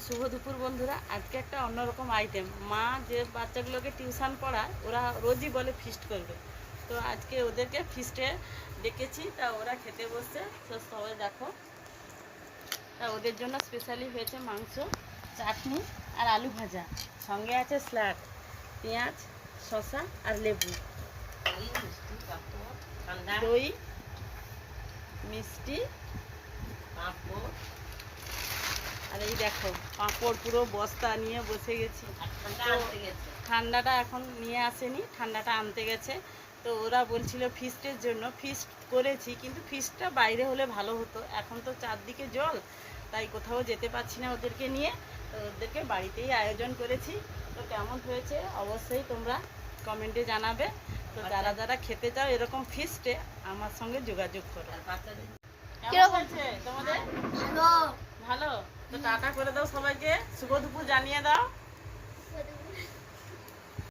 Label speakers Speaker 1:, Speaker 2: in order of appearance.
Speaker 1: শুভ দুপুর বন্ধুরা, আজকে একটা অন্যরকম আইটেম। মা যে বাচ্চাগুলোকে টিউশন পড়ায় ওরা রোজই বলে ফিস্ট করবে, তো আজকে ওদেরকে ফিস্টে ডেকেছি। তা ওরা খেতে বসছে, তো সবাই দেখো। তা ওদের জন্য স্পেশালি হয়েছে মাংস, চাটনি আর আলু ভাজা, সঙ্গে আছে স্যালাড, পেঁয়াজ, শসা আর লেবু, দই, মিষ্টি, পাঁপড়। আর এই দেখো পাঁপড় পুরো বস্তা নিয়ে বসে গেছি। ঠান্ডাটা এখন নিয়ে আসেনি, ঠান্ডাটা আনতে গেছে। তো ওরা বলছিল ফিস্টের জন্য, ফিস্ট করেছি কিন্তু ফিস্টটা বাইরে হলে ভালো হতো। এখন তো চারদিকে জল, তাই কোথাও যেতে পারছি না ওদেরকে নিয়ে, তো ওদেরকে বাড়িতেই আয়োজন করেছি। তো কেমন হয়েছে অবশ্যই তোমরা কমেন্টে জানাবে। তো যারা যারা খেতে চাও এরকম ফিস্টে আমার সঙ্গে যোগাযোগ করো। কেমন হয়েছে তোমাদের? ভালো। তো টাটা করে দাও সবাইকে, শুভ দুপুর জানিয়ে দাও।